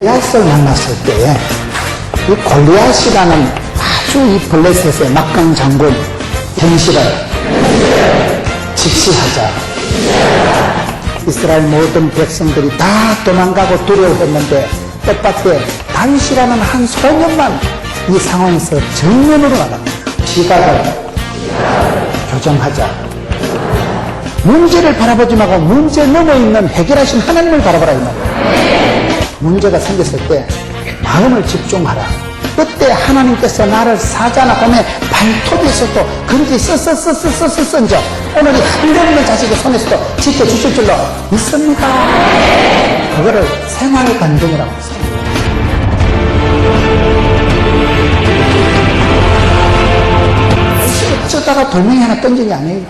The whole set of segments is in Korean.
골리앗을 만났을 때 이 골리앗이라는 아주 이 블레셋의 막강 장군 댕실을 직시하자 이스라엘 모든 백성들이 다 도망가고 두려워했는데 뜻밖의 다윗이라는 한 소년만 이 상황에서 정면으로 나갑니다. 지각을 교정하자. 문제를 바라보지 말고 문제 넘어 있는 해결하신 하나님을 바라보라 이 말이에요. 문제가 생겼을 때 마음을 집중하라. 그때 하나님께서 나를 사자나 곰의 발톱에서도 근지 써서 오늘 이 한없는 자식의 손에서도 지켜주실 줄로 믿습니다. 그거를 생활 간증이라고 했어요. 어쩌다가 돌멩이 하나 던진 게 아니에요.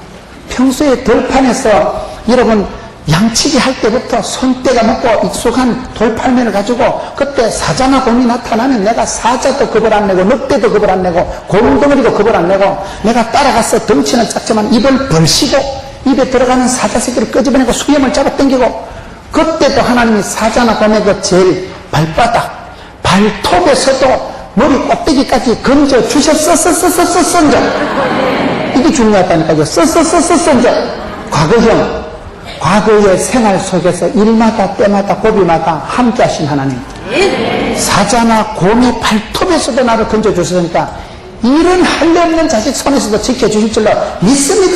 평소에 들판에서 여러분 양치기 할 때부터 손때가 먹고 익숙한 돌팔매를 가지고 그때 사자나 곰이 나타나면 내가 사자도 겁을 안 내고 늑대도 겁을 안 내고 곰덩어리도 겁을 안 내고 내가 따라가서 덩치는 작지만 입을 벌시고 입에 들어가는 사자 새끼를 끄집어내고 수염을 잡아 당기고 그때도 하나님이 사자나 곰의 그 제일 발바닥 발톱에서도 머리 꼭대기까지 건져 주셨어. 이게 중요하다니까요. 과거의 생활 속에서 일마다 때마다 고비마다 함께 하신 하나님. 사자나 곰의 발톱에서도 나를 건져주셨으니까 이런 할례 없는 자식 손에서도 지켜주실 줄로 믿습니다.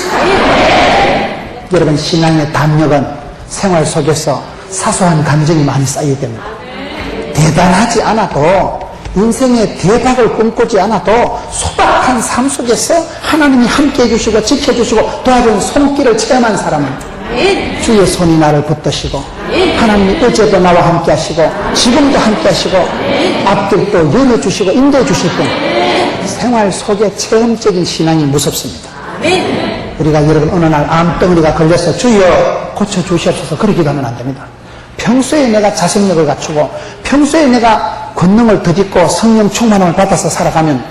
여러분 신앙의 담력은 생활 속에서 사소한 감정이 많이 쌓이게 됩니다. 대단하지 않아도 인생의 대박을 꿈꾸지 않아도 소박한 삶 속에서 하나님이 함께 해주시고 지켜주시고 도와준 손길을 체험한 사람은 주의 손이 나를 붙드시고 하나님이 어제도 나와 함께 하시고 지금도 함께 하시고 앞길도 열어주시고 인도해 주실 분 생활 속에 체험적인 신앙이 무섭습니다. 우리가 여러분 어느 날 암덩어리가 걸려서 주여 고쳐주시옵소서 그렇게 기도하면 안 됩니다. 평소에 내가 자생력을 갖추고 평소에 내가 권능을 덧입고 성령 충만함을 받아서 살아가면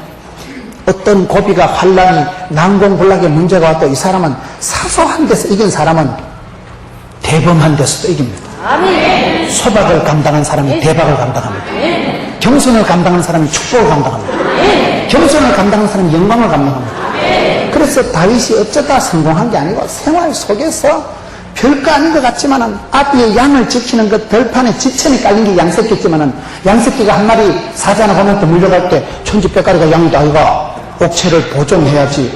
어떤 고비가 환란이 난공불락의 문제가 와도 이 사람은 사소한 데서 이긴 사람은 대범한 데서도 이깁니다. 아멘. 소박을 감당한 사람이 대박을 감당합니다. 겸손을 감당한 사람이 축복을 감당합니다. 겸손을 감당한 사람이 영광을 감당합니다. 그래서 다윗이 어쩌다 성공한 게 아니고 생활 속에서 별거 아닌 것 같지만은 앞에 양을 지키는 그 들판에 지천이 깔린 게 양새끼지만은 양새끼가 한 마리 사자나 곰한테 물려갈 때 천지뼈가리가 양이다 아이가 옥체를 보존해야지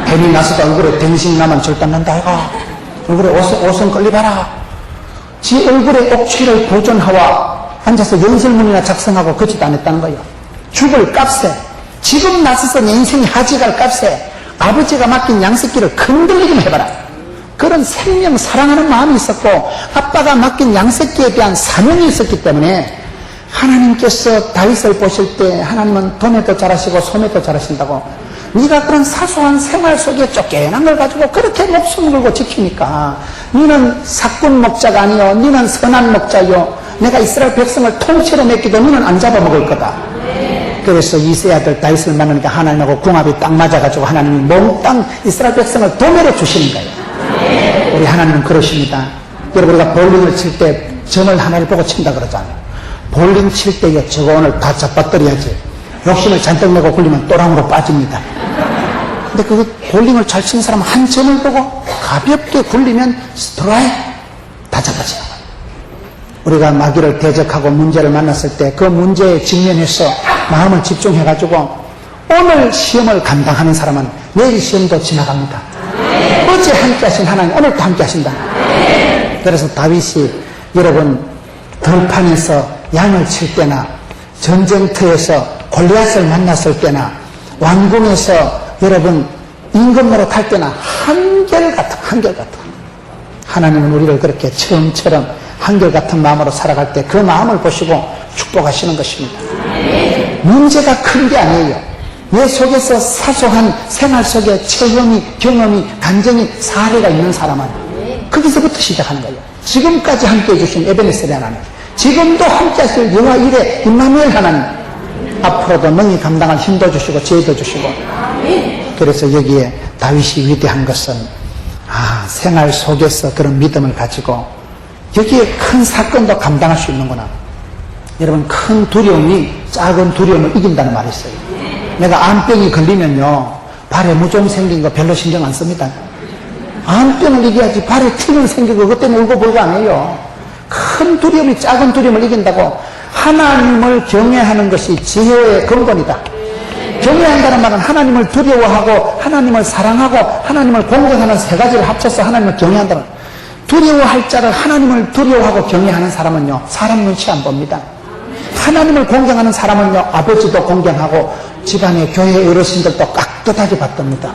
괜히 나서도 얼굴에 댕신이 나면 절단 난다 아이가 얼굴에 옷은 걸리봐라 지 얼굴에 옥체를 보존하와 앉아서 연설문이나 작성하고 그지도 안 했다는 거예요. 죽을 값에 지금 나서서 내 인생이 하지갈 값에 아버지가 맡긴 양새끼를 흔들리기만 해봐라. 그런 생명 사랑하는 마음이 있었고 아빠가 맡긴 양새끼에 대한 사명이 있었기 때문에 하나님께서 다윗을 보실 때 하나님은 돔에도 잘하시고 솜에도 잘하신다고 네가 그런 사소한 생활 속에 쫓겨난 걸 가지고 그렇게 목숨 걸고 지키니까 너는 사꾼 목자가 아니요 너는 선한 목자요 내가 이스라엘 백성을 통째로 맺기도 너는 안 잡아먹을 거다. 그래서 이세 아들 다윗을 만나니까 하나님하고 궁합이 딱 맞아가지고 하나님이 몽땅 이스라엘 백성을 도매로 주시는 거예요. 우리 하나님은 그러십니다. 여러분 우리가 볼링을 칠 때 점을 하나를 보고 친다 그러잖아요. 볼링 칠 때요 저거 오늘 다 잡아떨어야지 욕심을 잔뜩 내고 굴리면 또랑으로 빠집니다. 근데 그 볼링을 잘 치는 사람은 한 점을 보고 가볍게 굴리면 스트라이크 다 잡아지는 거예요. 우리가 마귀를 대적하고 문제를 만났을 때 그 문제에 직면해서 마음을 집중해가지고 오늘 시험을 감당하는 사람은 내일 시험도 지나갑니다. 어제 함께 하신 하나님 오늘도 함께 하신다. 그래서 다윗이 여러분 들판에서 양을 칠 때나 전쟁터에서 골리앗을 만났을 때나 왕궁에서 여러분 임금노릇 할 때나 한결같은 하나님은 우리를 그렇게 처음처럼 한결같은 마음으로 살아갈 때 그 마음을 보시고 축복하시는 것입니다. 문제가 큰 게 아니에요. 내 속에서 사소한 생활 속에 체험이 경험이 감정이 사례가 있는 사람은 거기서부터 시작하는 거예요. 지금까지 함께해 주신 에베네셀의 하나님 지금도 함께 하실 영화 1의 임마누엘 하나님 앞으로도 능히 감당할 힘도 주시고 지혜도 주시고 그래서 여기에 다윗이 위대한 것은 생활 속에서 그런 믿음을 가지고 여기에 큰 사건도 감당할 수 있는구나. 여러분, 큰 두려움이 작은 두려움을 이긴다는 말이 있어요. 내가 암병이 걸리면요, 발에 무좀 생긴 거 별로 신경 안 씁니다. 암병을 이겨야지. 발에 티는 생기고 그것 때문에 울고 불고 안 해요. 큰 두려움이 작은 두려움을 이긴다고. 하나님을 경외하는 것이 지혜의 근본이다. 경외한다는 말은 하나님을 두려워하고 하나님을 사랑하고 하나님을 공경하는 세 가지를 합쳐서 하나님을 경외한다는 거예요. 두려워할 자를 하나님을 두려워하고 경외하는 사람은요, 사람 눈치 안 봅니다. 하나님을 공경하는 사람은요, 아버지도 공경하고 집안의 교회 어르신들도 깍듯하게 받듭니다.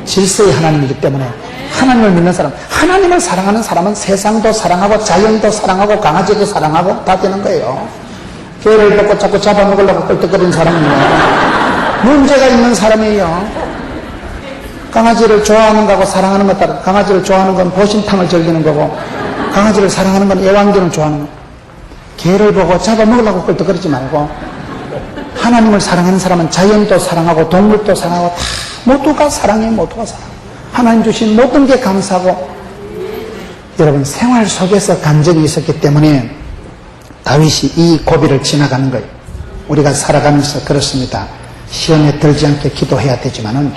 질서의 하나님이기 때문에. 하나님을 믿는 사람, 하나님을 사랑하는 사람은 세상도 사랑하고 자연도 사랑하고 강아지도 사랑하고 다 되는 거예요. 교회를 벗고 자꾸 잡아먹으려고 껄떡거리는 사람은요, 문제가 있는 사람이에요. 강아지를 좋아하는 거하고 사랑하는 것 따라, 강아지를 좋아하는 건 보신탕을 즐기는 거고 강아지를 사랑하는 건 애완견을 좋아하는 거예요. 개를 보고 잡아먹으려고 껄떡거리지 말고, 하나님을 사랑하는 사람은 자연도 사랑하고 동물도 사랑하고 다 모두가 사랑해. 모두가 사랑해. 하나님 주신 모든 게 감사하고. 여러분, 생활 속에서 간절히 있었기 때문에 다윗이 이 고비를 지나가는 거예요. 우리가 살아가면서 그렇습니다. 시험에 들지 않게 기도해야 되지만은,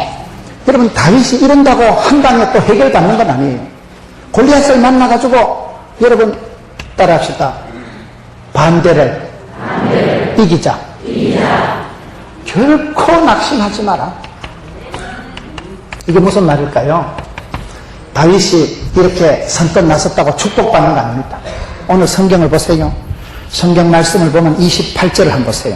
여러분, 다윗이 이런다고 한 방에 또 해결받는 건 아니에요. 골리앗을 만나가지고, 여러분, 따라합시다. 반대를 이기자. 결코 낙심하지 마라. 이게 무슨 말일까요? 다윗이 이렇게 선뜻 나섰다고 축복받는 거 아닙니다. 오늘 성경을 보세요. 성경 말씀을 보면 28절을 한번 보세요.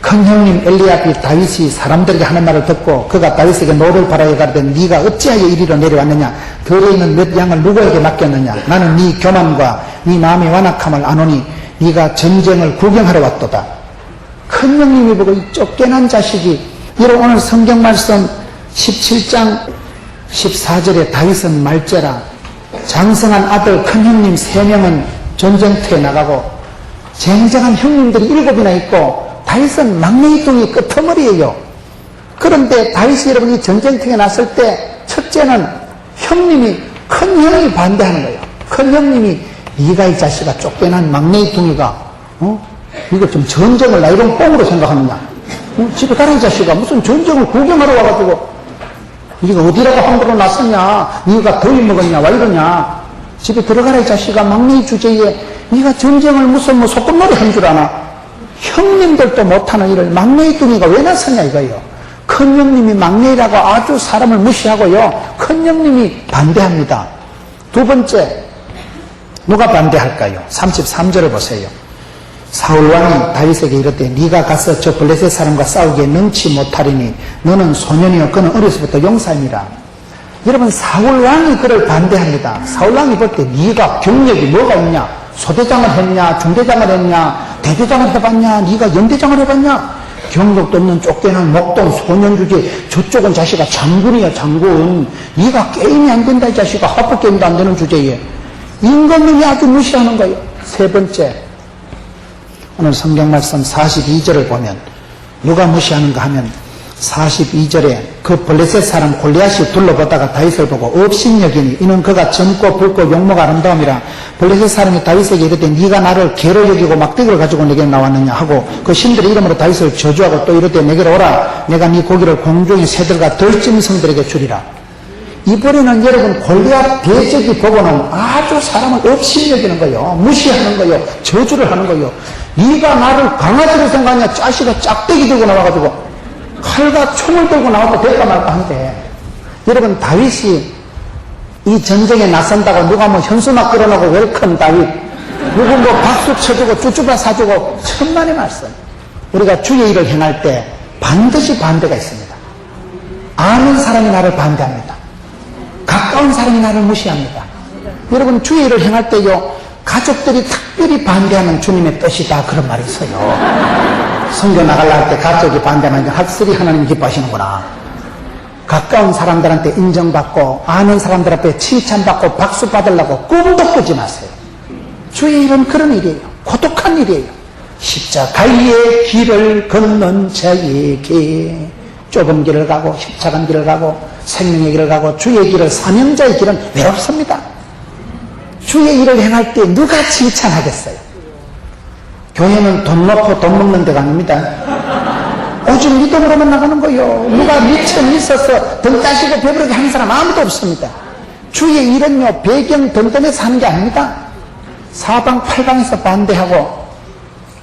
큰 형님 엘리압이 다윗이 사람들에게 하는 말을 듣고 그가 다윗에게 노를 바라여 가르되 네가 어찌하여 이리로 내려왔느냐? 들에 있는 몇 양을 누구에게 맡겼느냐? 나는 네 교만과 네 마음의 완악함을 아노니 네가 전쟁을 구경하러 왔도다. 큰 형님이 보고 이 쫓겨난 자식이, 이런 오늘 성경 말씀 17장 14절에 다윗은 말째라. 장성한 아들 큰 형님 3명은 전쟁터에 나가고 쟁쟁한 형님들이 7이나 있고 다윗은 막내이뚱이 끄트머리예요. 그런데 다윗이 여러분이 전쟁터에 났을 때 첫째는 형님이, 큰 형이 반대하는 거예요. 큰 형님이 네가 이 자식아 쫓겨난 막내이뚱이가 이거 좀 전쟁을 나 이런 뽕으로 생각하느냐? 집에 가라 이 자식아. 무슨 전쟁을 구경하러 와가지고 네가 어디라고 함부로 났었냐? 네가 더위 먹었냐? 와 이러냐? 집에 들어가라 이 자식아. 막내의 주제에 네가 전쟁을 무슨 뭐 소꿉놀이 한 줄 아나? 형님들도 못하는 일을 막내의 뚱이가 왜 나섰냐 이거예요. 큰 형님이 막내라고 아주 사람을 무시하고요, 큰 형님이 반대합니다. 두 번째, 누가 반대할까요? 33절을 보세요. 사울 왕이 다윗에게 이르되 네가 가서 저 블레셋 사람과 싸우기에 능치 못하리니 너는 소년이요 그는 어려서부터 용사입니다. 여러분, 사울 왕이 그를 반대합니다. 사울 왕이 볼 때 네가 경력이 뭐가 있냐? 소대장을 했냐? 중대장을 했냐? 대대장을 해봤냐? 네가 연대장을 해봤냐? 경력도 없는 쫓겨난 목동 소년 주제. 저쪽은 자식아 장군이야 장군. 네가 게임이 안 된다 이 자식아. 화법 게임도 안 되는 주제에 임금님이 아주 무시하는 거예요. 세 번째, 오늘 성경 말씀 42절을 보면 누가 무시하는가 하면 42절에 그 블레셋 사람 골리앗이 둘러보다가 다윗을 보고 업신여기니 이는 그가 젊고 붉고 용모가 아름다움이라. 블레셋 사람이 다윗에게 이르되 네가 나를 개로 여기고 막대기를 가지고 내게 나왔느냐 하고 그 신들의 이름으로 다윗을 저주하고 또 이르되 내게로 오라. 내가 네 고기를 공중의 새들과 들짐승들에게 주리라. 이번에는 여러분 골리앗 대적이 보고는 아주 사람을 업신여기는 거예요. 무시하는 거예요. 저주를 하는 거예요. 네가 나를 강아지로 생각하냐? 자식아 짝대기 들고 나와가지고 칼과 총을 들고 나와도 될까 말까 한데, 여러분 다윗이 이 전쟁에 나선다고 누가 뭐 현수막 끌어놓고 웰컴 다윗, 누구 뭐 박수 쳐주고 쭈쭈바 사주고 천만의 말씀. 우리가 주의 일을 행할 때 반드시 반대가 있습니다. 아는 사람이 나를 반대합니다. 가까운 사람이 나를 무시합니다. 여러분 주의 일을 행할 때요, 가족들이 특별히 반대하는 주님의 뜻이다 그런 말이 있어요. 성교 나가려 할 때 가족이 반대하면 확실히 하나님 기뻐하시는구나. 가까운 사람들한테 인정받고 아는 사람들 앞에 칭찬받고 박수 받으려고 꿈도 꾸지 마세요. 주의 일은 그런 일이에요. 고독한 일이에요. 십자가의 길을 걷는 자에게 좁은 길을 가고 협착한 길을 가고 생명의 길을 가고 주의 길을, 사명자의 길은 외롭습니다. 주의 일을 행할 때 누가 칭찬하겠어요? 교회는 돈 넣고 돈 먹는 데가 아닙니다. 오직 믿음으로만 나가는 거예요. 누가 미천 있어서 등 따시고 배부르게 하는 사람 아무도 없습니다. 주의 일은요, 배경 든든해서 하는 게 아닙니다. 사방팔방에서 반대하고,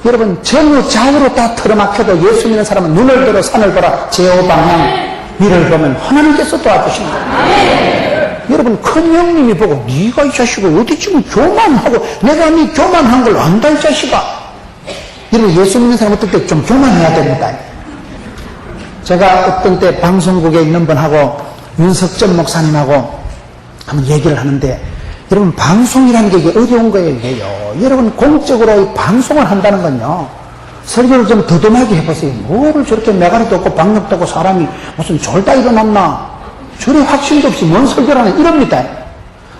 여러분, 전후 좌우로 다 틀어막혀도 예수 믿는 사람은 눈을 들어 산을 보라, 제호방향 위를 보면 하나님께서 도와주시는 거예요. 여러분, 큰 형님이 보고, 네가 이 자식아 어디 지금 교만하고, 내가 네 교만한 걸 안다 이 자식아. 여러분, 예수 믿는 사람 어떨 때 좀 교만해야 됩니다. 제가 어떤 때 방송국에 있는 분하고 윤석전 목사님하고 한번 얘기를 하는데, 여러분, 방송이라는 게 이게 어려운 거예요, 이게요. 여러분, 공적으로 이 방송을 한다는 건요, 설교를 좀 더듬하게 해보세요. 뭐를 저렇게 메가리도 없고 박력도 없고 사람이 무슨 졸다 일어났나, 저리 확신도 없이 뭔 설교를 하나 이럽니다.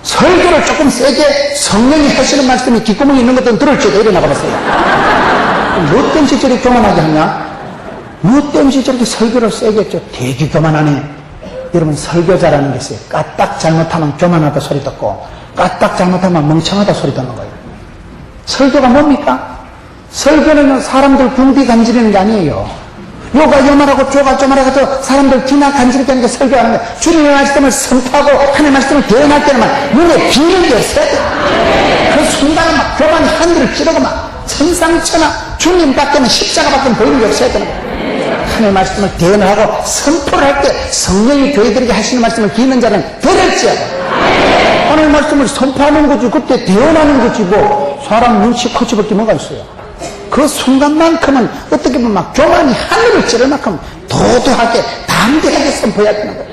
설교를 조금 세게 성령이 하시는 말씀이 귓구멍에 있는 것들은 들을지도 일어나가 보세요. 뭐 때문에 저리 교만하게 하냐? 뭐 때문에 저렇게 설교를 세게 했죠? 되게 교만하네. 여러분, 설교자라는 게 있어요. 까딱 잘못하면 교만하다 소리 듣고, 까딱 잘못하면 멍청하다 소리 듣는 거예요. 설교가 뭡니까? 설교는 사람들 궁디 간지르는 게 아니에요. 요가 요말하고 쪼가 쪼말하고 사람들 뒤나 간지르게 하는 게 설교하는 거예요. 주님의 말씀을 선포하고 하나님의 말씀을 대언할 때는 막 눈에 비는 게 없어야 돼. 그 순간은 막 교만이 하늘을 찌르고 막 천상천하 주님 밖에는 십자가 밖에는 보이는 게 없어야 되는 거예요. 하나님의 말씀을 대언하고 선포를 할 때 성령이 교회들에게 하시는 말씀을 기는 자는 들을지어다. 하나님의 말씀을 선포하는 거지, 그때 대언하는 거지, 뭐 사람 눈치 코치밖에 뭐가 있어요. 그 순간만큼은 어떻게 보면 막 교만이 하늘을 찌를 만큼 도도하게 담대하게 선포해야 되는 거예요.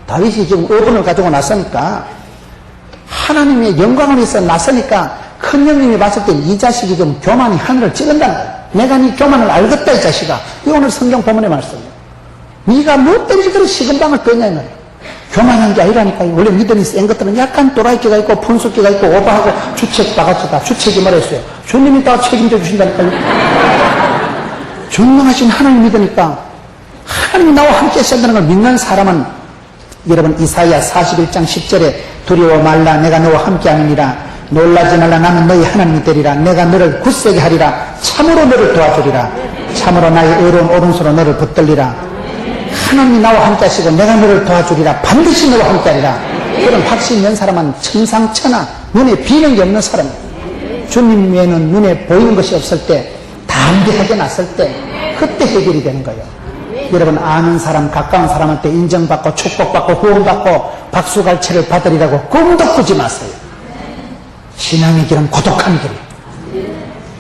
다윗이 지금 5분을 가지고 나서니까, 하나님의 영광을 위해서 나서니까 큰 형님이 봤을 때 이 자식이 좀 교만이 하늘을 찌른다는 거예요. 내가 네 교만을 알겠다 이 자식아. 이 오늘 성경 본문의 말씀이에요. 네가 뭐 때문에 그런 식은방을 뺐냐 이 말이에요. 교만한 게 아니라니까요. 원래 믿음이 센 것들은 약간 또라이끼가 있고 분수끼가 있고 오버하고 주책 바가지다. 주책임을 했어요. 주님이 다 책임져 주신다니까요. 전능하신 하나님 믿으니까 하나님이 나와 함께 하신다는 걸 믿는 사람은, 여러분, 이사야 41장 10절에 두려워 말라, 내가 너와 함께 하느니라. 놀라지 말라, 나는 너희 하나님이 되리라. 내가 너를 굳세게 하리라. 참으로 너를 도와주리라. 참으로 나의 의로운 오른손으로 너를 붙들리라. 하나님이 나와 함께 하시고 내가 너를 도와주리라. 반드시 너와 함께 하리라. 그런 확신이 있는 사람은 천상천하 눈에 비는 게 없는 사람이에요. 주님 외에는 눈에 보이는 것이 없을 때, 담대하게 났을 때, 그때 해결이 되는 거예요. 여러분, 아는 사람, 가까운 사람한테 인정받고 축복받고 후원받고 박수갈채를 받으리라고 꿈도 꾸지 마세요. 신앙의 길은 고독한 길이에요.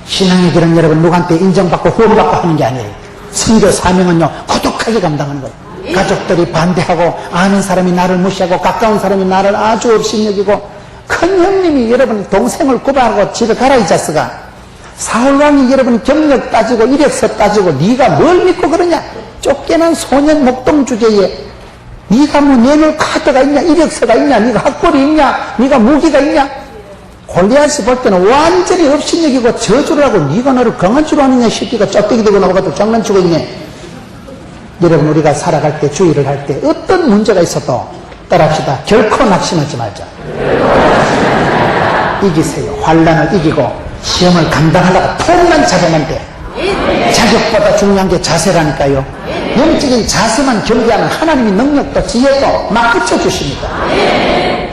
신앙의 길은 여러분, 누구한테 인정받고 후원받고 하는 게 아니에요. 선교 사명은요, 고독하게 감당하는 거예요. 가족들이 반대하고, 아는 사람이 나를 무시하고, 가까운 사람이 나를 아주 없이 여기고, 큰 형님이 여러분 동생을 고발하고 집에 가라 이 자식아. 사울왕이 여러분 경력 따지고 이력서 따지고 네가 뭘 믿고 그러냐. 쫓겨난 소년 목동 주제에 네가 뭐 내놓을 카드가 있냐, 이력서가 있냐, 네가 학벌이 있냐, 네가 무기가 있냐. 골리앗이 볼 때는 완전히 업신여기고 저주를 하고, 네가 너를 강한 줄 아느냐, 새끼가 쩍대기 되고 나가도 장난치고 있네. 여러분, 우리가 살아갈 때, 주의를 할 때 어떤 문제가 있어도 따라합시다. 결코 낙심하지 말자. 이기세요. 환난을 이기고 시험을 감당하려고 폼만 잡으면 돼. 자격보다 중요한 게 자세라니까요. 영적인 자세만 경계하면 하나님이 능력도 지혜도 막 붙여주십니다.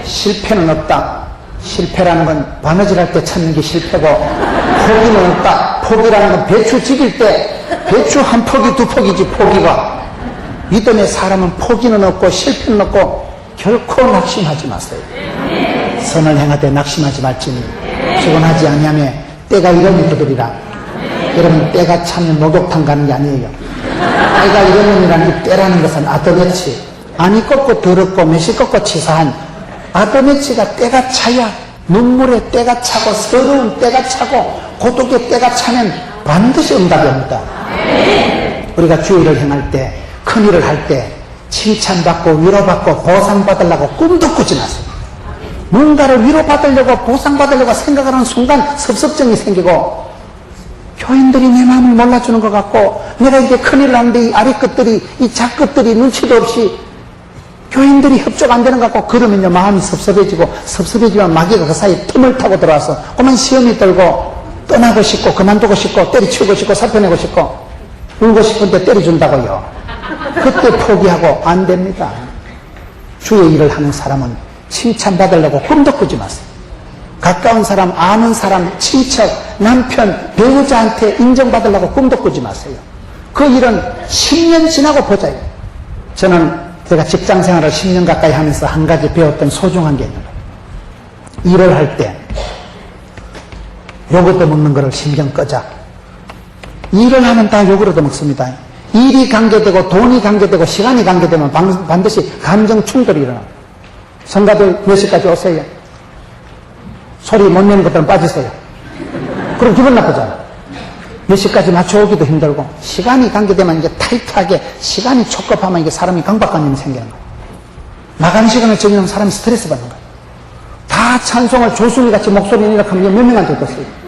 실패는 없다. 실패라는 건 바느질할 때 찾는 게 실패고, 포기는 없다. 포기라는 건 배추 지길 때 배추 한 포기 두 포기지, 포기가. 믿음의 사람은 포기는 없고 실패는 없고 결코 낙심하지 마세요. 선을 행하되 낙심하지 말지니 피곤하지 아니하며 때가 이르니 그들이라. 여러분, 때가 차면 목욕탕 가는 게 아니에요. 때가 이르니라는 이 때라는 것은 아드메치, 아니 꺾고 더럽고 매시 꺾고 치사한 아드메치가 때가 차야, 눈물에 때가 차고 서러운 때가 차고 고독의 때가 차면 반드시 응답이 옵니다. 우리가 주의를 행할 때, 큰일을 할 때 칭찬받고 위로받고 보상받으려고 꿈도 꾸지 마세요. 뭔가를 위로받으려고 보상받으려고 생각하는 순간 섭섭증이 생기고, 교인들이 내 마음을 몰라주는 것 같고, 내가 이게 큰일을 하는데 이 아래 것들이, 이 작것들이 눈치도 없이 교인들이 협조가 안 되는 것 같고, 그러면요 마음이 섭섭해지고, 섭섭해지면 마귀가 그 사이에 틈을 타고 들어와서 그만 시험이 들고 떠나고 싶고 그만두고 싶고 때려치우고 싶고 살펴내고 싶고 울고 싶은데 때려준다고요. 그때 포기하고 안 됩니다. 주의 일을 하는 사람은 칭찬받으려고 꿈도 꾸지 마세요. 가까운 사람, 아는 사람, 친척, 남편, 배우자한테 인정받으려고 꿈도 꾸지 마세요. 그 일은 10년 지나고 보자요. 저는 제가 직장 생활을 10년 가까이 하면서 한 가지 배웠던 소중한 게 있는 거예요. 일을 할 때 욕 얻어먹는 거를 신경 끄자. 일을 하면 다 욕을 얻어먹습니다. 일이 관계되고 돈이 관계되고 시간이 관계되면 반드시 감정 충돌이 일어납니다. 성가들 몇 시까지 오세요? 소리 못 내는 것들은 빠지세요. 그럼 기분 나쁘잖아. 몇 시까지 맞춰오기도 힘들고 시간이 관계되면 이제 타이트하게 시간이 촉급하면 이게 사람이 강박관념이 생기는 거예요. 마감 시간을 정해놓으면 사람이 스트레스 받는 거예요. 다 찬송을 조순이같이 목소리 내리라고 하면 몇 명한테 듣겠어요.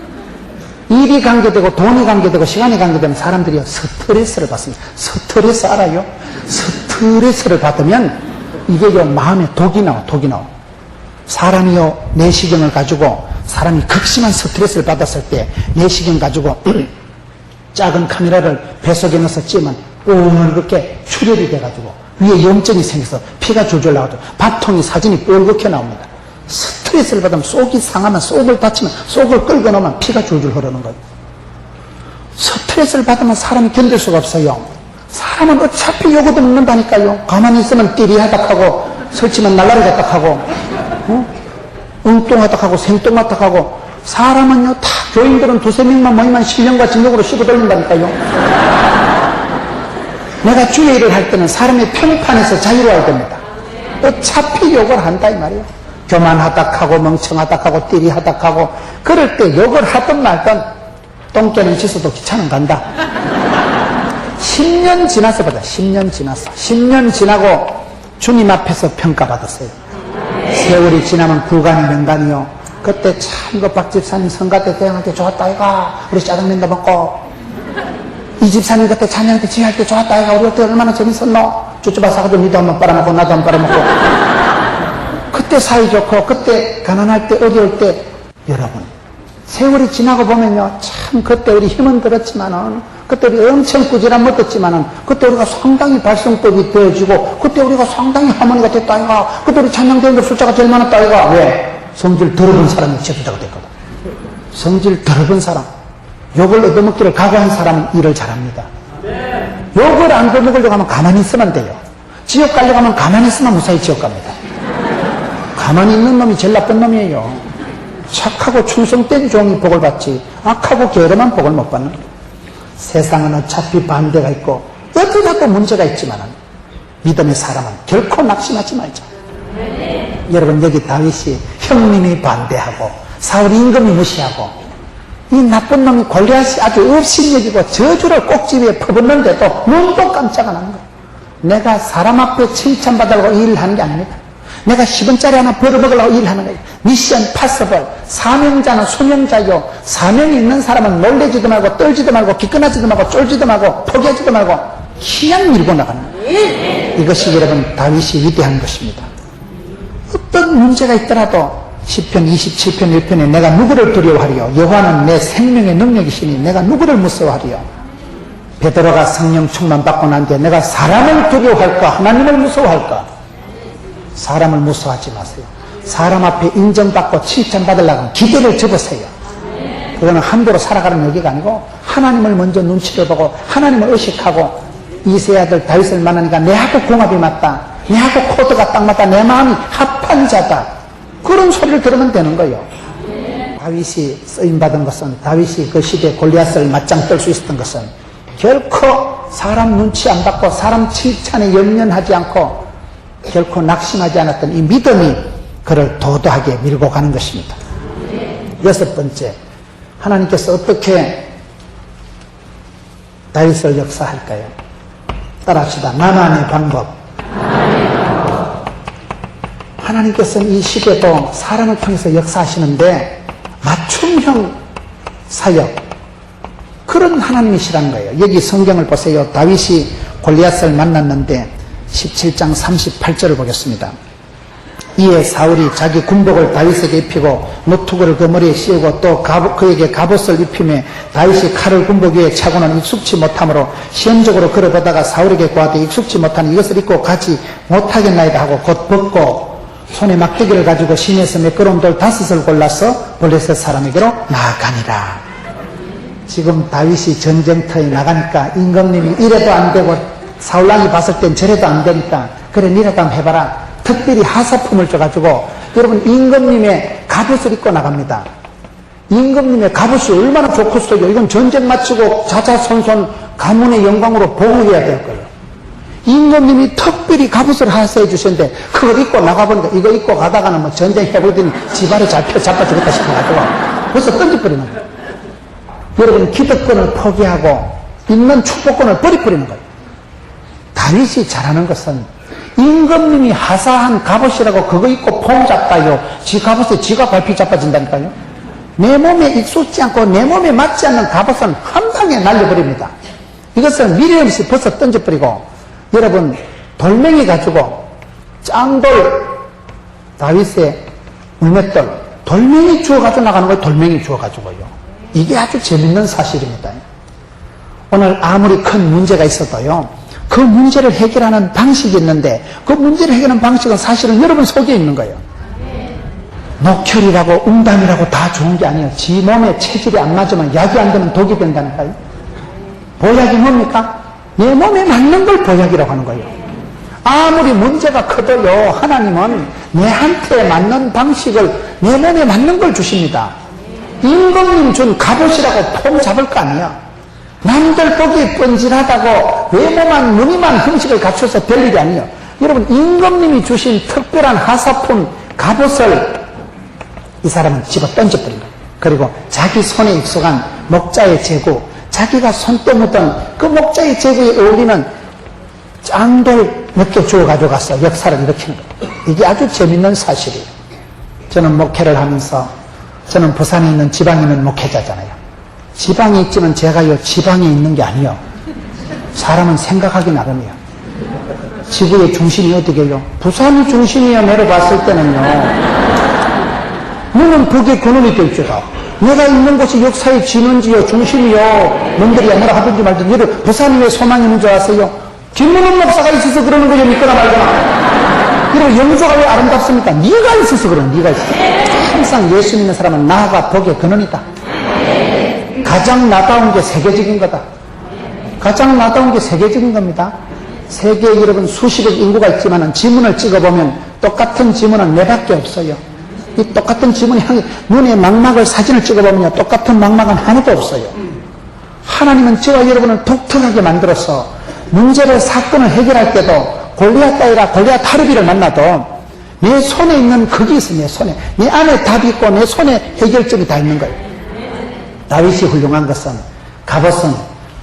일이 관계되고 돈이 관계되고 시간이 관계되면 사람들이 스트레스를 받습니다. 스트레스 알아요? 스트레스를 받으면 이게 마음에 독이 나와. 사람이요 내시경을 가지고 사람이 극심한 스트레스를 받았을 때 내시경 가지고 작은 카메라를 뱃속에 넣어서 찌면 뻘겋게 출혈이 돼가지고 위에 염증이 생겨서 피가 줄줄 나가지고 밥통이 사진이 뻘겋게 나옵니다. 스트레스를 받으면 속이 상하면 속을 다치면 속을 끌고 나오면 피가 줄줄 흐르는 거예요. 스트레스를 받으면 사람이 견딜 수가 없어요. 사람은 어차피 요거도 먹는다니까요. 가만히 있으면 띠리하닥하고 설치면 날라리다닥 하고 엉뚱하닥하고 생뚱하닥 하고 사람은요 다 교인들은 두세 명만 모이면 신령과 진력으로 씹어 돌린다니까요. 내가 주의 일을 할 때는 사람의 평판에서 자유로워야 됩니다. 어차피 욕을 한다 이 말이에요. 교만하닥하고 멍청하닥하고 띠리하닥하고 그럴 때 욕을 하든 말든 똥개는 짖어도 귀찮은 간다. 10년 지나서 보자. 10년 지나서 10년 지나고 주님 앞에서 평가받았어요. 세월이 지나면 불간이 명간이요. 그때 참 이거 박 집사님 성가 때 대응할 때 좋았다 이가 우리 짜장면도 먹고 이 집사님 그때 찬양 때 지휘할 때 좋았다 이가 우리 그때 얼마나 재밌었노. 쭈쭈바 사가지고 니도 한번 빨아먹고 나도 한번 빨아먹고 그때 사이좋고 그때 가난할 때 어려울 때 여러분 세월이 지나고 보면요 참 그때 우리 힘은 들었지만은 그때 우리 엄청 꾸지람 못했지만은 그때 우리가 상당히 발성법이 되어지고 그때 우리가 상당히 하모니가 됐다 이가 그때 우리 찬양대원들 숫자가 제일 많았다 이가 왜? 성질 더러운 사람이 제부자가 됐거든. 성질 더러운 사람 욕을 얻어먹기를 각오한 사람은 일을 잘합니다. 욕을 안 얻어먹으려고 하면 가만히 있으면 돼요. 지옥 가려고 하면 가만히 있으면 무사히 지옥 갑니다. 가만히 있는 놈이 제일 나쁜 놈이에요. 착하고 충성된 종이 복을 받지 악하고 게으름한 복을 못 받는 거예요. 세상은 어차피 반대가 있고 어디라도 문제가 있지만 믿음의 사람은 결코 낙심하지 말자. 여러분 여기 다윗이 형님이 반대하고 사울 임금이 무시하고 이 나쁜 놈이 골리앗이 아주 업신여기고 저주를 꼭지위에 퍼붓는데도 눈도 깜짝 안 하는 거예요. 내가 사람 앞에 칭찬받으려고 일을 하는 게 아닙니다. 내가 10원짜리 하나 벌어먹으려고 일하는 거예요. 미션 파서블. 사명자는 수명자요. 사명이 있는 사람은 놀래지도 말고 떨지도 말고 기끈하지도 말고 쫄지도 말고 포기하지도 말고 그냥 밀고 나가는 거예요. 이것이 여러분 다윗이 위대한 것입니다. 어떤 문제가 있더라도 시편 27편 1편에 내가 누구를 두려워하리요. 여호와는 내 생명의 능력이시니 내가 누구를 무서워하리요. 베드로가 성령 충만 받고 난 뒤에 내가 사람을 두려워할까 하나님을 무서워할까. 사람을 무서워하지 마세요. 사람 앞에 인정받고 칭찬받으려고 기대를 접으세요. 그거는 함부로 살아가는 여기가 아니고 하나님을 먼저 눈치를 보고 하나님을 의식하고 이세 아들 다윗을 만나니까 내하고 궁합이 맞다. 내하고 코드가 딱 맞다. 내 마음이 합한 자다. 그런 소리를 들으면 되는 거예요. 다윗이 쓰임받은 것은 다윗이 그 시대에 골리앗을 맞짱 뜰 수 있었던 것은 결코 사람 눈치 안 받고 사람 칭찬에 연연하지 않고 결코 낙심하지 않았던 이 믿음이 그를 도도하게 밀고 가는 것입니다. 여섯 번째, 하나님께서 어떻게 다윗을 역사할까요? 따라합시다. 나만의 방법. 하나님께서는 이 시대도 사람을 통해서 역사하시는데 맞춤형 사역, 그런 하나님이시라는 거예요. 여기 성경을 보세요. 다윗이 골리앗을 만났는데 17장 38절을 보겠습니다. 이에 사울이 자기 군복을 다윗에게 입히고 노투구를 그 머리에 씌우고 또 그에게 갑옷을 입히며 다윗이 칼을 군복 위에 차고는 익숙치 못하므로 시험적으로 걸어보다가 사울에게 고하되 익숙치 못한 이것을 입고 가지 못하겠나이다 하고 곧 벗고 손에 막대기를 가지고 시내에서 매끄러운 돌 5을 골라서 블레셋 사람에게로 나아가니라. 지금 다윗이 전쟁터에 나가니까 임금님이 이래도 안 되고 사울왕이 봤을 땐 저래도 안 되니까 그래 니라도 한번 해봐라. 특별히 하사품을 줘가지고 여러분 임금님의 갑옷을 입고 나갑니다. 임금님의 갑옷이 얼마나 좋겠어요. 이건 전쟁 마치고 자자손손 가문의 영광으로 보호해야 될 거예요. 임금님이 특별히 갑옷을 하사해 주셨는데 그걸 입고 나가보니까 이거 입고 가다가는 뭐 전쟁 해보더니 지발에 잡아 죽겠다 싶어가지고 벌써 던져버리는 거예요. 여러분 기득권을 포기하고 있는 축복권을 버려버리는 거예요. 다윗이 잘하는 것은 임금님이 하사한 갑옷이라고 그거 입고 폼 잡다요. 지 갑옷에 지가 갈피 잡아진다니까요. 내 몸에 익숙지 않고 내 몸에 맞지 않는 갑옷은 한 방에 날려버립니다. 이것은 미련 없이 벗어 던져버리고 여러분 돌멩이 가지고 짱돌 다윗의 물맷돌 돌멩이 주워가지고 나가는 거예요. 돌멩이 주워가지고요. 이게 아주 재밌는 사실입니다. 오늘 아무리 큰 문제가 있어도요. 그 문제를 해결하는 방식이 있는데 그 문제를 해결하는 방식은 사실은 여러분 속에 있는 거예요. 녹혈이라고 웅담이라고 다 좋은 게 아니에요. 지 몸에 체질이 안 맞으면 약이 안 되면 독이 된다니까요. 보약이 뭡니까? 내 몸에 맞는 걸 보약이라고 하는 거예요. 아무리 문제가 커도요 하나님은 내한테 맞는 방식을 내 몸에 맞는 걸 주십니다. 임금님 준 갑옷이라고 폼 잡을 거 아니야. 남들 보기 뻔질하다고 외모만 무늬만 형식을 갖춰서 별일이 아니에요. 여러분 임금님이 주신 특별한 하사품 갑옷을 이 사람은 집어 던져버린 거예요. 그리고 자기 손에 익숙한 목자의 제구, 자기가 손때 묻던 그 목자의 제구에 어울리는 짱돌 몇 개 주워 가져가서 역사를 일으키는 거예요. 이게 아주 재밌는 사실이에요. 저는 목회를 하면서 저는 부산에 있는 지방에 있는 목회자잖아요. 지방에 있지만 제가요 지방에 있는 게 아니요. 사람은 생각하기 나름이에요. 지구의 중심이 어디게요? 부산이 중심이야 내려봤을 때는요. 너는 북의 근원이 될지라. 내가 있는 곳이 역사의 진원지요 중심이요. 놈들이 뭐라 하든지 말든지 여러분 부산이 왜 소망이 있는 줄 아세요? 김문훈 목사가 있어서 그러는 거죠. 믿거나 말거나. 그리고 영조가 왜 아름답습니까? 네가 있어서 그러는 네가 있어서. 항상 예수 믿는 사람은 나가 복의 근원이다. 가장 나다운 게 세계적인 거다. 가장 나다운 게 세계적인 겁니다. 세계에 여러분 수십억 인구가 있지만 지문을 찍어보면 똑같은 지문은 네 밖에 없어요. 이 똑같은 지문이 눈에 망막을 사진을 찍어보면 똑같은 망막은 하나도 없어요. 하나님은 저와 여러분을 독특하게 만들어서 문제를 사건을 해결할 때도 골리앗 따위라 골리앗 하르비를 만나도 내 손에 있는 그게 있어. 내 손에 내 안에 답이 있고 내 손에 해결점이 다 있는 거예요. 다윗이 훌륭한 것은 갑옷은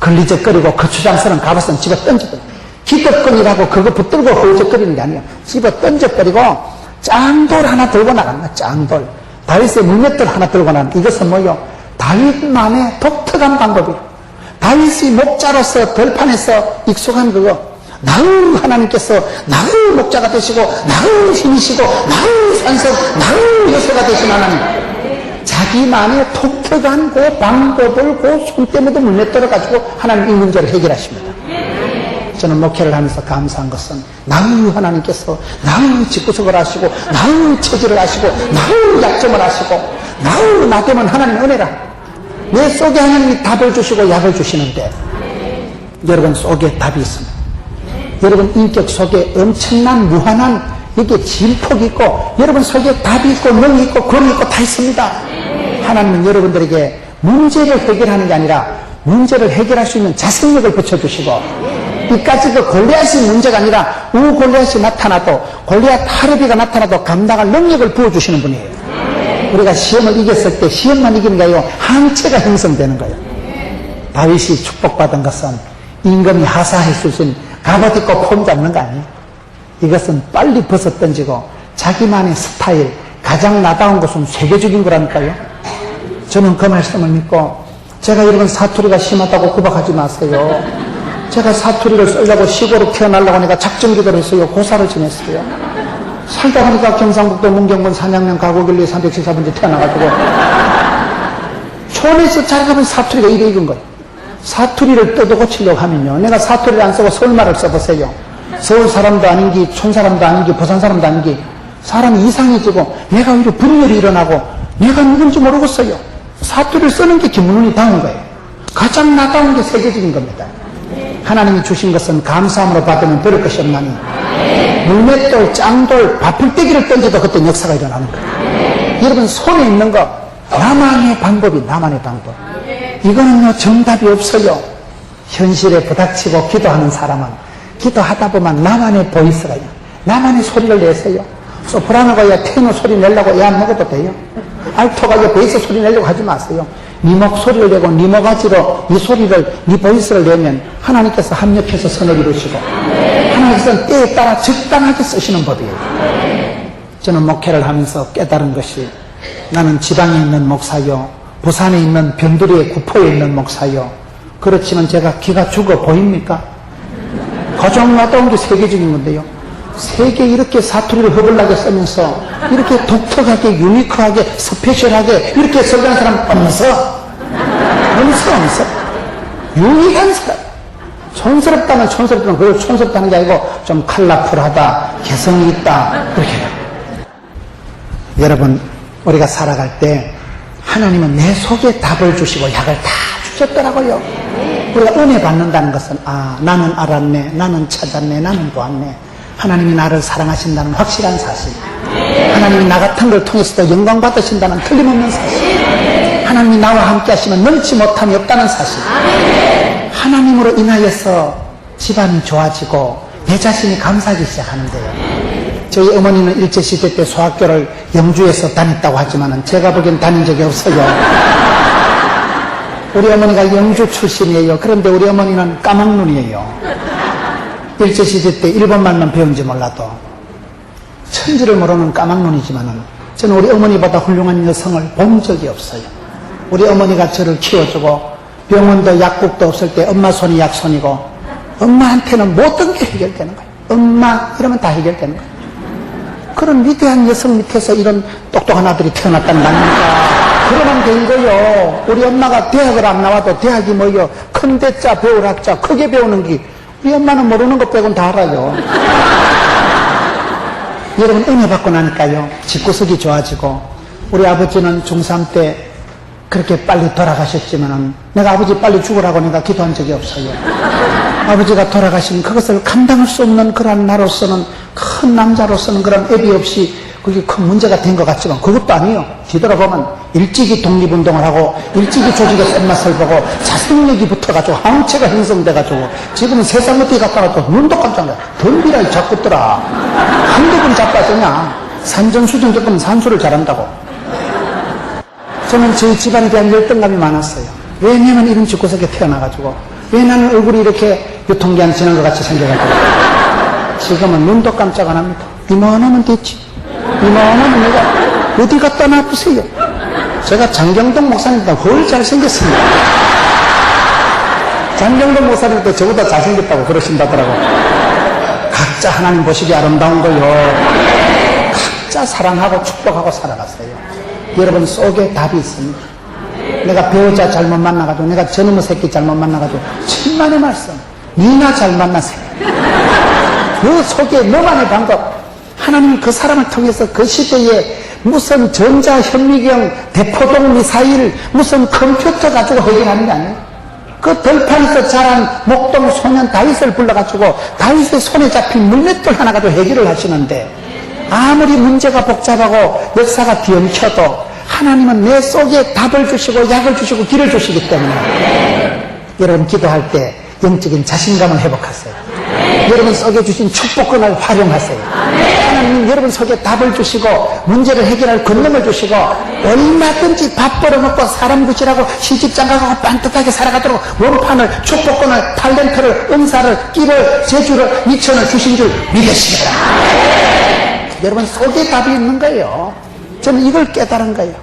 걸리적거리고 거추장스러운 갑옷은 집어 던져버려. 기득권이라고 그거 붙들고 헐적거리는 게 아니에요. 집어 던져버리고 짱돌 하나 들고 나간다. 짱돌. 다윗의 물맷돌 하나 들고 나간다. 이것은 뭐요? 다윗만의 독특한 방법이에요. 다윗이 목자로서 들판에서 익숙한 그거. 나의 하나님께서 나의 목자가 되시고 나의 힘이시고 나의 산성 나의 요새가 되신 하나님. 자기만의 독특한 그 방법을 그 손때문에도 물맷돌을 가지고 하나님 이 문제를 해결하십니다. 저는 목회를 하면서 감사한 것은 나의 하나님께서 나의 집구석을 아시고 나의 처지를 아시고 나의 약점을 아시고 나의 나되면 하나님의 은혜라. 내 속에 하나님이 답을 주시고 약을 주시는데 여러분 속에 답이 있습니다. 여러분 인격 속에 엄청난 무한한 이게 진폭이 있고 여러분 속에 답이 있고 능이 있고 권이 있고 다 있습니다. 하나님은 여러분들에게 문제를 해결하는 게 아니라 문제를 해결할 수 있는 자생력을 붙여주시고 이까지 그 골리앗이 문제가 아니라 골리앗이 나타나도 골리앗 하르비가 나타나도 감당할 능력을 부어주시는 분이에요. 우리가 시험을 이겼을 때 시험만 이기는 게 아니고 항체가 형성되는 거예요. 다윗이 축복받은 것은 임금이 하사할 수 있는 갑옷 입고 폼 잡는 거 아니에요. 이것은 빨리 벗어 던지고 자기만의 스타일 가장 나다운 것은 세계적인 거라니까요. 저는 그 말씀을 믿고 제가 여러분 사투리가 심하다고 구박하지 마세요. 제가 사투리를 쓰려고 시골로 태어나려고 하니까 작정기도를 했어요. 고사를 지냈어요. 살다 보니까 경상북도 문경군 산양면 가곡일리 374번지 태어나가지고 촌에서 자라가면 사투리가 이래 익은 거예요. 사투리를 뜯어 고치려고 하면요, 내가 사투리를 안 쓰고 서울말을 써보세요. 서울 사람도 아닌기, 촌 사람도 아닌기, 부산 사람도 아닌기 사람이 이상해지고 내가 오히려 분열이 일어나고 내가 누군지 모르겠어요. 사투리를 쓰는 게 김문훈이 다운 거예요. 가장 나다운 게 세계적인 겁니다. 하나님이 주신 것은 감사함으로 받으면 버릴 것이 없나니 물맷돌, 짱돌, 바풀떼기를 던져도 그때 역사가 일어나는 거예요. 여러분, 손에 있는 거 나만의 방법이 나만의 방법. 이거는요 정답이 없어요. 현실에 부닥치고 기도하는 사람은 기도하다 보면 나만의 보이스가 있어요. 나만의 소리를 내세요. 소프라노가 야 테너 소리 내려고 야 안 먹어도 돼요. 알토가 야 베이스 소리 내려고 하지 마세요. 네 목소리를 내고 네 모가지로 네 소리를, 네 보이스를 내면 하나님께서 합력해서 선을 이루시고 하나님께서는 때에 따라 적당하게 쓰시는 법이에요. 저는 목회를 하면서 깨달은 것이, 나는 지방에 있는 목사요, 부산에 있는 변두리의 구포에 있는 목사요, 그렇지만 제가 기가 죽어 보입니까? 가장 나다운 게 세계적인 건데요, 세계 이렇게 사투리를 허블나게 쓰면서 이렇게 독특하게 유니크하게 스페셜하게 이렇게 설교하는 사람 없어. 유일한 사람. 촌스럽다면 촌스럽다면 그걸 촌스럽다는 게 아니고 좀 컬러풀하다, 개성이 있다, 그렇게 해요. 여러분, 우리가 살아갈 때 하나님은 내 속에 답을 주시고 약을 다 주셨더라고요. 우리가 은혜 받는다는 것은, 아, 나는 알았네, 나는 찾았네, 나는 보았네, 하나님이 나를 사랑하신다는 확실한 사실, 하나님이 나 같은 걸 통해서도 영광 받으신다는 틀림없는 사실, 하나님이 나와 함께 하시면 넘지 못함이 없다는 사실, 하나님으로 인하여서 집안이 좋아지고 내 자신이 감사하기 시작하는데요. 저희 어머니는 일제시대 때 소학교를 영주에서 다녔다고 하지만 제가 보기엔 다닌 적이 없어요. 우리 어머니가 영주 출신이에요. 그런데 우리 어머니는 까막눈이에요. 일제시대 때 일본말만 배운지 몰라도 천지를 모르는 까막눈이지만은 저는 우리 어머니보다 훌륭한 여성을 본 적이 없어요. 우리 어머니가 저를 키워주고 병원도 약국도 없을 때 엄마 손이 약손이고 엄마한테는 모든 게 해결되는 거예요. 엄마 이러면 다 해결되는 거예요. 그런 위대한 여성 밑에서 이런 똑똑한 아들이 태어났다는 거 아닙니까? 그러면 된 거요. 우리 엄마가 대학을 안 나와도 대학이 뭐요? 큰 대자 배울 학자 크게 배우는 게 우리 엄마는 모르는 것 빼고는 다 알아요. 여러분, 은혜 받고 나니까요 집구석이 좋아지고, 우리 아버지는 중3 때 그렇게 빨리 돌아가셨지만은 내가 아버지 빨리 죽으라고 내가 기도한 적이 없어요. 아버지가 돌아가신 그것을 감당할 수 없는 그런 나로서는, 큰 남자로서는 그런 애비 없이 그게 큰 문제가 된 것 같지만 그것도 아니에요. 뒤돌아보면 일찍이 독립운동을 하고 일찍이 조직의 쓴맛을 보고 자생력이 붙어가지고 항체가 형성돼가지고 지금은 세상 어떻게 갔다가 또 눈도 깜짝 놀라. 덤비라 잡겠더라. 한두 번 잡았더냐. 산전수전 겪으면 산수를 잘한다고. 저는 저희 집안에 대한 열등감이 많았어요. 왜냐면 이런 집구석에 태어나가지고, 왜 나는 얼굴이 이렇게 유통기한 지난 것 같이 생겨가지고. 지금은 눈도 깜짝 안 합니다. 이만하면 됐지. 이만하면 내가 어디 갖다 놔두세요. 제가 장경동 목사님보다 훨 잘생겼습니다. 장경동 목사님도 저보다 잘생겼다고 그러신다더라고. 각자 하나님 보시기 아름다운 거요. 각자 사랑하고 축복하고 살아갔어요. 여러분 속에 답이 있습니다. 내가 배우자 잘못 만나가지고, 내가 저놈의 새끼 잘못 만나가지고, 천만의 말씀. 니나 잘 만나세요. 그 속에 너만의 방법. 하나님은 그 사람을 통해서 그 시대에 무슨 전자현미경, 대포동 미사일, 무슨 컴퓨터 가지고 해결하는 게 아니에요. 그 들판에서 자란 목동 소년 다윗을 불러가지고 다윗의 손에 잡힌 물맷돌 하나 가지고 해결을 하시는데, 아무리 문제가 복잡하고 역사가 뒤엉켜도 하나님은 내 속에 답을 주시고 약을 주시고 길을 주시기 때문에 여러분 기도할 때 영적인 자신감을 회복하세요. 여러분 속에 주신 축복권을 활용하세요. 하나님 여러분 속에 답을 주시고 문제를 해결할 권능을 주시고 얼마든지 밥 벌어먹고 사람 구실하고 시집장가가고 반듯하게 살아가도록 원판을, 축복권을, 탤런트를, 은사를, 끼를, 재주를, 미천을 주신 줄 믿으시기 바랍니다. 여러분 속에 답이 있는 거예요. 저는 이걸 깨달은 거예요.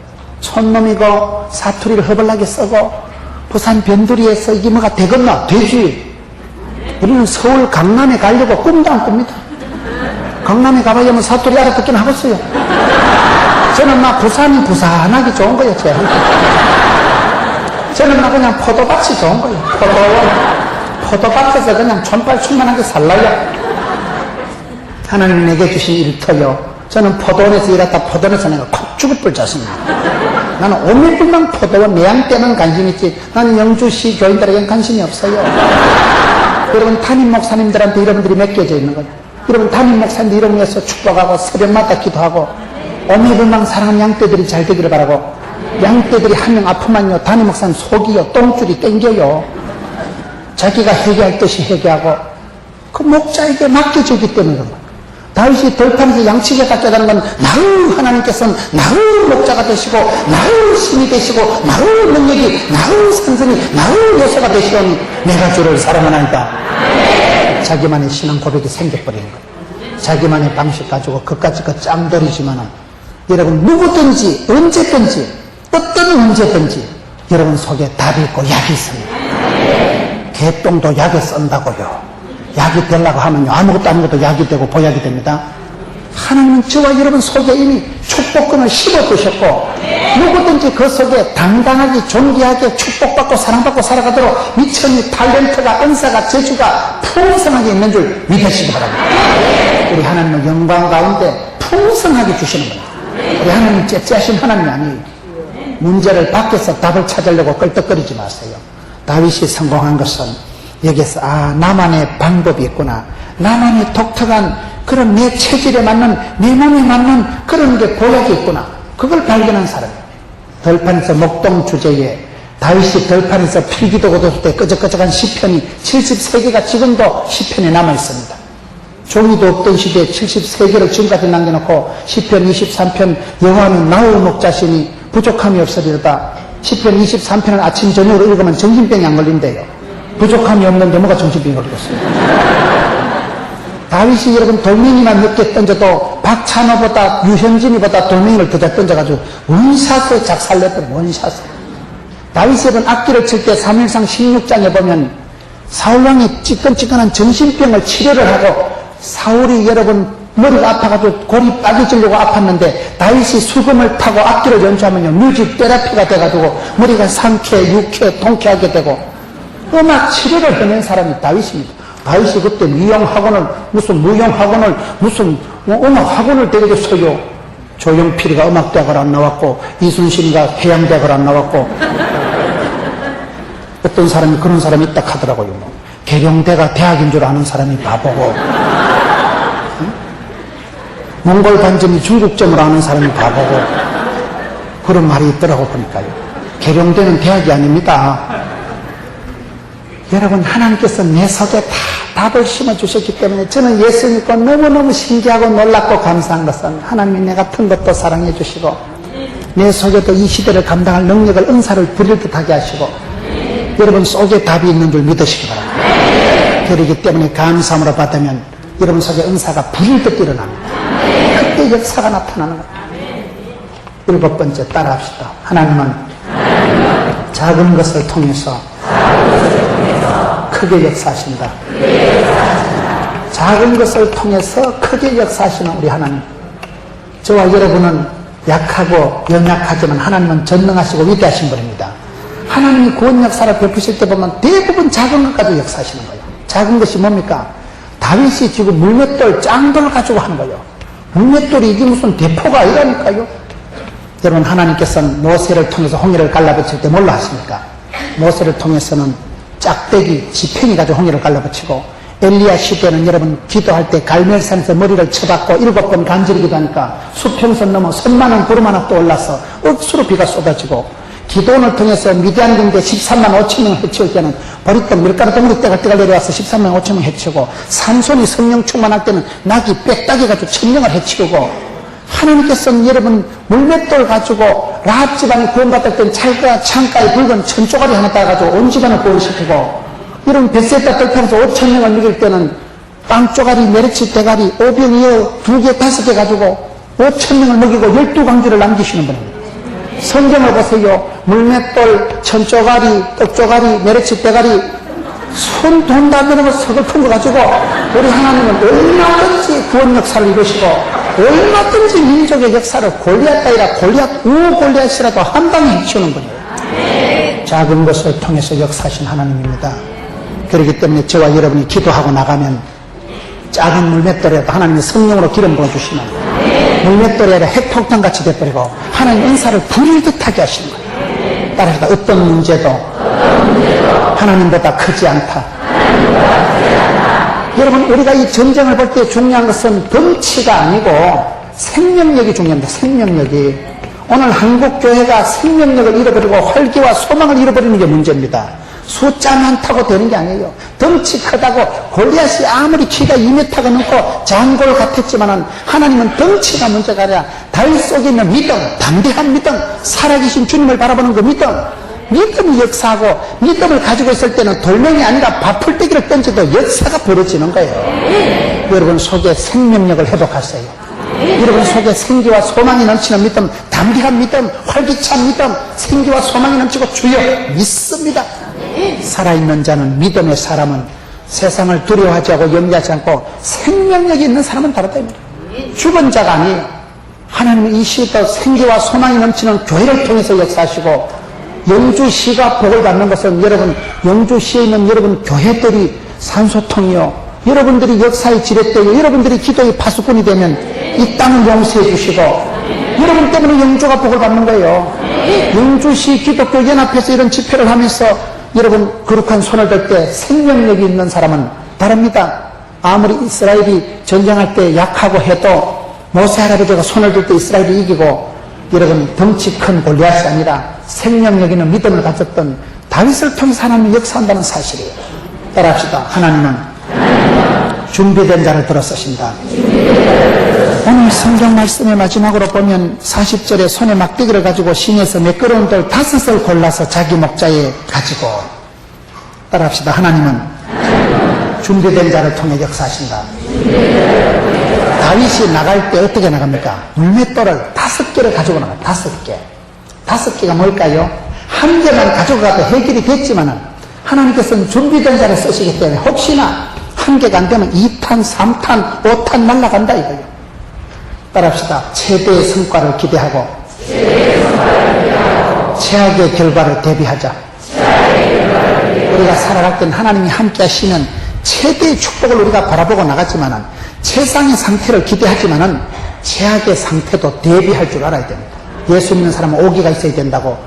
촌놈이고 사투리를 허벌나게 쓰고 부산 변두리에서 이게 뭐가 되겠나? 되지. 우리는 서울 강남에 가려고 꿈도 안 꿉니다. 강남에 가봐야 뭐 사투리 알아듣긴 하겠어요. 저는 막 부산이 부산하기 좋은 거예요, 저는 막 그냥 포도밭이 좋은 거예요. 포도밭에서 그냥 촌발 충만하게 살라요. 하나님 내게 주신 일터요. 저는 포도원에서 일하다 포도원에서 내가 콕 죽을 뻔 잤습니다. 나는 오밀불망 포도원 내양 때는 관심 있지, 나는 영주시 교인들에겐 관심이 없어요. 여러분, 담임 목사님들한테 여러분들이 맡겨져 있는 거예요. 여러분, 담임 목사님들 이름 위해서 축복하고 새벽마다 기도하고 오밀불망 사랑하는 양떼들이 잘 되기를 바라고, 양떼들이 한 명 아프면요 담임 목사님 속이요 똥줄이 땡겨요. 자기가 회개할 듯이 회개하고 그 목자에게 맡겨주기 때문에 그런 거예요. 다윗이 들판에서 양치게 닦여다는 건 나의 하나님께서는 나의 목자가 되시고 나의 신이 되시고 나의 능력이 나의 산성이 나의 요새가 되시오니 내가 주를 사랑하나이다. 자기만의 신앙 고백이 생겨버리는 거예요. 자기만의 방식 가지고 그까지 그 짱돌이지만은 여러분 누구든지 언제든지 어떤 문제든지 여러분 속에 답이 있고 약이 있습니다. 개똥도 약에 쓴다고요. 약이 되려고 하면요 아무것도 아무것도 약이 되고 보약이 됩니다. 하나님은 저와 여러분 속에 이미 축복권을 씹어두셨고 누구든지 그 속에 당당하게 존귀하게 축복받고 사랑받고 살아가도록 미천이 탤런트가 은사가 재주가 풍성하게 있는 줄 믿으시기 바랍니다. 우리 하나님은 영광 가운데 풍성하게 주시는 겁니다. 우리 하나님 째째하신 하나님이 아니에요. 문제를 밖에서 답을 찾으려고 끌떡거리지 마세요. 다윗이 성공한 것은 여기서 나만의 방법이 있구나, 나만의 독특한 그런 내 체질에 맞는 내 몸에 맞는 그런 게 보약이 있구나, 그걸 발견한 사람이에요. 들판에서 목동 주제에 다윗이 들판에서 필기도 거뒀을 때 끄적끄적한 시편이 73개가 지금도 시편에 남아있습니다. 종이도 없던 시대에 73개를 지금까지 남겨놓고 시편 23편 여호와는 나의 목자시니 부족함이 없으리로다. 시편 23편을 아침 저녁으로 읽으면 정신병이 안 걸린대요. 부족함이 없는데 뭐가 정신병이 걸리겠어요. 다윗이 여러분 돌멩이만 몇 개 던져도 박찬호보다 유현진이보다 돌멩이를 더 잘 던져가지고 원샷을 작살냈던 원샷을. 다윗이 여러분 악기를 칠 때 3일상 16장에 보면 사울왕이 찌끈찌끈한 정신병을 치료를 하고 사울이 여러분 머리가 아파가지고 골이 빨개지려고 아팠는데 다윗이 수금을 타고 악기를 연주하면요 뮤직 테라피가 돼가지고 머리가 상쾌, 유쾌, 통쾌하게 되고 음악 치료를 해낸 사람이 다윗입니다. 다윗이 그때 미용학원을 무슨 무용학원을 무슨 음악학원을 데려줬어요. 조용필이가 음악대학을 안 나왔고 이순신이가 해양대학을 안 나왔고 어떤 사람이 그런 사람이 있다 하더라고요. 계룡대가 대학인 줄 아는 사람이 바보고 몽골 반점이 중국점을 아는 사람이 바보고 그런 말이 있더라고 보니까요. 계룡대는 대학이 아닙니다. 여러분 하나님께서 내 속에 다 답을 심어주셨기 때문에 저는 예수 믿고 너무너무 신기하고 놀랍고 감사한 것은 하나님이 내 같은 것도 사랑해 주시고 내 속에도 이 시대를 감당할 능력을 은사를 부릴 듯하게 하시고 여러분 속에 답이 있는 줄 믿으시기 바랍니다. 그렇기 때문에 감사함으로 받으면 여러분 속에 은사가 부릴 듯 일어납니다. 그때 역사가 나타나는 겁니다. 7번째 따라합시다. 하나님은 작은 것을 통해서 크게 역사하신다. 작은 것을 통해서 크게 역사하시는 우리 하나님. 저와 여러분은 약하고 연약하지만 하나님은 전능하시고 위대하신 분입니다. 하나님이 구원 역사를 베푸실 때 보면 대부분 작은 것 가지고 역사하시는 거예요. 작은 것이 뭡니까? 다윗이 지금 물맷돌 짱돌 가지고 하는 거예요. 물맷돌이 이게 무슨 대포가 아니라니까요. 여러분 하나님께서는 모세를 통해서 홍해를 갈라붙일 때 뭘로 하십니까? 모세를 통해서는 짝대기 지팽이 가지고 홍해를 갈라붙이고 엘리야 시대는 여러분 기도할 때 갈멜산에서 머리를 쳐박고 7번 간지르기도 하니까 수평선 넘어 선만원 구름하나 또 올라서 억수로 비가 쏟아지고 기도원을 통해서 미디안 군대 13만 5천 명을 해치울 때는 버리떡 밀가루 덩어리 떼갈떼갈 내려와서 13만 5천 명 해치우고 삼손이 성령 충만할 때는 낙이 빽딱이 가지고 1000명을 해치우고 하나님께서는 여러분 물맷돌 가지고 라합 집안이 구원받을 때는 창가에 붉은 천조가리 하나 따가지고 온 집안을 구원시키고 여러분 벳세다 뜰판에서 5,000명을 먹일 때는 빵조가리, 메르치 대가리, 오병이어 2개, 5개 가지고 5,000명을 먹이고 12강주를 남기시는 분입니다. 성경을 보세요. 물맷돌, 천조가리, 떡조가리, 메르치 대가리 손 돈 다 되는 거 서글픈 거 가지고 우리 하나님은 얼마든지 구원 역사를 이루시고 얼마든지 민족의 역사를 골리앗 따위라 골리앗 우골리앗이라도 한 방에 해치우는 분이에요. 작은 것을 통해서 역사하신 하나님입니다. 그렇기 때문에 저와 여러분이 기도하고 나가면 작은 물맷돌이라도 하나님이 성령으로 기름 부어주시면 물맷돌이 아니라 핵폭탄같이 돼버리고 하나님 은사를 부릴 듯하게 하시는 거예요. 따라서 어떤 문제도 하나님보다 크지 않다. 여러분, 우리가 이 전쟁을 볼 때 중요한 것은 덩치가 아니고 생명력이 중요합니다. 생명력이. 오늘 한국교회가 생명력을 잃어버리고 활기와 소망을 잃어버리는 게 문제입니다. 숫자 많다고 되는 게 아니에요. 덩치 크다고 골리앗이 아무리 키가 2m가 넘고 장골 같았지만은 하나님은 덩치가 문제가 아니라 달 속에 있는 믿음, 담대한 믿음, 살아계신 주님을 바라보는 그 믿음, 믿음이 역사하고 믿음을 가지고 있을 때는 돌멩이 아니라 밥풀떼기를 던져도 역사가 벌어지는 거예요. 여러분 속에 생명력을 회복하세요. 여러분 속에 생기와 소망이 넘치는 믿음, 담대한 믿음, 활기찬 믿음, 생기와 소망이 넘치고 주여 믿습니다. 살아있는 자는 믿음의 사람은 세상을 두려워하지 않고 염려하지 않고 생명력이 있는 사람은 다르다. 죽은 자가 아니에요. 하나님은 이 시대 생기와 소망이 넘치는 교회를 통해서 역사하시고 영주시가 복을 받는 것은 여러분 영주시에 있는 여러분 교회들이 산소통이요 여러분들이 역사의 지렛대요 여러분들이 기도의 파수꾼이 되면 이 땅을 용서해 주시고 여러분 때문에 영주가 복을 받는 거예요. 영주시 기독교 연합회에서 이런 집회를 하면서 여러분 거룩한 손을 들 때 생명력이 있는 사람은 다릅니다. 아무리 이스라엘이 전쟁할 때 약하고 해도 모세 할아버지가 손을 들 때 이스라엘이 이기고 여러분 덩치 큰 골리앗이 아니라 생명력 있는 믿음을 가졌던 다윗을 통해서 하나님이 역사한다는 사실이에요. 따라합시다. 하나님은 준비된 자를 들어 쓰신다. 오늘 성경 말씀의 마지막으로 보면 40절에 손에 막대기를 가지고 신에서 매끄러운 돌 5을 골라서 자기 목자에 가지고 따라합시다. 하나님은 준비된 자를 통해 역사하신다. 다윗이 나갈 때 어떻게 나갑니까? 물맷돌을 5개를 가지고 나가요. 5개. 5개가 뭘까요? 한 개만 가지고 가도 해결이 됐지만은 하나님께서는 준비된 자를 쓰시기 때문에 혹시나 한 개가 안 되면 2탄, 3탄, 5탄 날아간다 이거예요. 따라합시다. 최대의 성과를 기대하고 최악의 결과를 대비하자. 우리가 살아갈 때는 하나님이 함께 하시는 최대의 축복을 우리가 바라보고 나갔지만은 최상의 상태를 기대하지만은 최악의 상태도 대비할 줄 알아야 됩니다. 예수 믿는 사람은 오기가 있어야 된다고.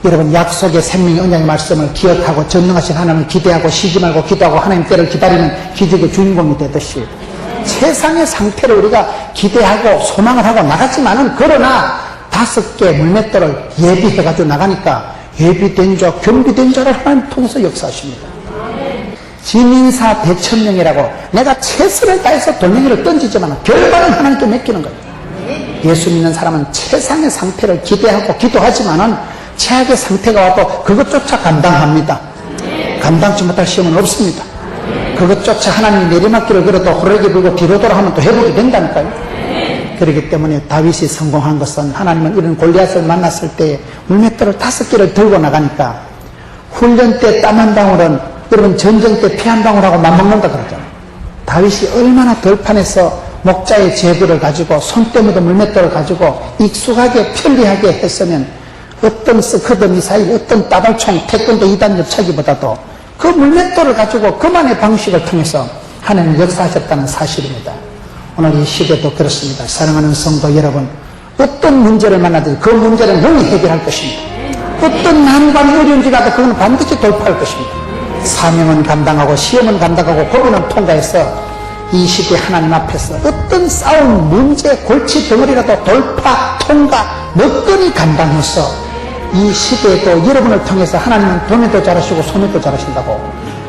여러분 약속의 생명의 언약의 말씀을 기억하고 전능하신 하나님을 기대하고 쉬지 말고 기도하고 하나님 때를 기다리는 기적의 주인공이 되듯이 최상의 상태를 우리가 기대하고 소망을 하고 나갔지만은 그러나 5개 물맷돌을 예비해가지고 나가니까 예비된 자, 겸비된 자를 하나님 통해서 역사하십니다. 진인사 대천명이라고 내가 최선을 다해서 돌멩이를 던지지만 결과는 하나님께 맡기는 거예요. 예수 믿는 사람은 최상의 상태를 기대하고 기도하지만은 최악의 상태가 와도 그것조차 감당합니다. 감당치 못할 시험은 없습니다. 그것조차 하나님이 내리막길을 걸어도 호르게 불고 뒤로 돌아하면 또 회복이 된다니까요. 그렇기 때문에 다윗이 성공한 것은 하나님은 이런 골리앗을 만났을 때 물맷돌을 5개를 들고 나가니까 훈련 때 땀 한 방울은 여러분 전쟁 때 피 한 방울하고 맞먹는다 그러잖아요. 다윗이 얼마나 덜판에서 목자의 제구를 가지고 손때 묻은 물맷돌을 가지고 익숙하게 편리하게 했으면 어떤 스커드 미사일, 어떤 따발총, 태권도 2단 엽차기보다도 그 물맷돌을 가지고 그만의 방식을 통해서 하나님 역사하셨다는 사실입니다. 오늘 이 시대도 그렇습니다. 사랑하는 성도 여러분, 어떤 문제를 만나든지 그 문제를 능히 해결할 것입니다. 어떤 난관이 어려운지 가도 그건 반드시 돌파할 것입니다. 사명은 감당하고 시험은 감당하고 고비는 통과해서 이 시대 하나님 앞에서 어떤 싸움, 문제, 골치 덩어리라도 돌파, 통과, 너끈히 감당해서 이 시대에도 여러분을 통해서 하나님은 도매도 잘하시고 소매도 잘하신다고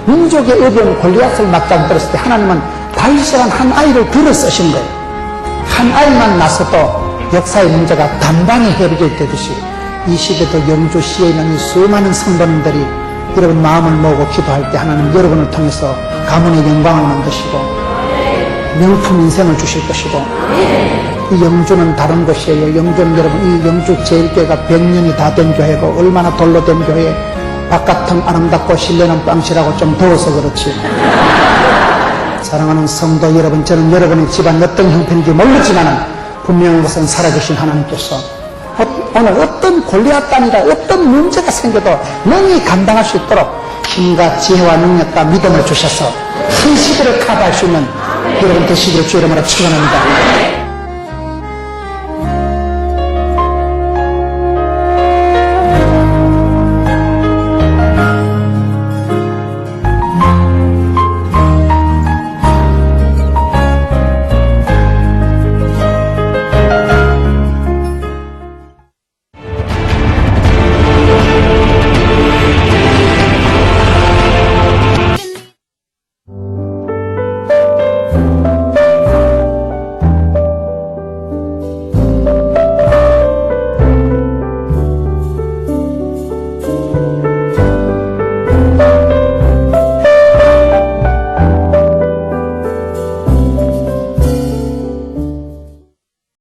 민족의 어려운 골리앗을 막장 들었을 때 하나님은 다윗이란 한 아이를 들어 쓰신 거예요. 한 아이만 나서도 역사의 문제가 단번에 해결되듯이 이 시대도 영주시에 있는 이 수많은 성도님들이 여러분 마음을 모으고 기도할 때 하나님 여러분을 통해서 가문의 영광을 만드시고 명품 인생을 주실 것이고 이 영주는 다른 것이에요. 영주는 여러분 이 영주 제일교회가 100년이 다 된 교회고 얼마나 돌로 된 교회 바깥은 아름답고 실내는 빵실하고 좀 더워서 그렇지. 사랑하는 성도 여러분, 저는 여러분의 집안 어떤 형편인지 모르지만 분명한 것은 살아계신 하나님께서 오늘 어떤 골리앗 단이라 어떤 문제가 생겨도 능히 감당할 수 있도록 힘과 지혜와 능력과 믿음을 주셔서 큰 시대를 커버할 수 있는 여러분 되시기를 주 이름으로 축원합니다.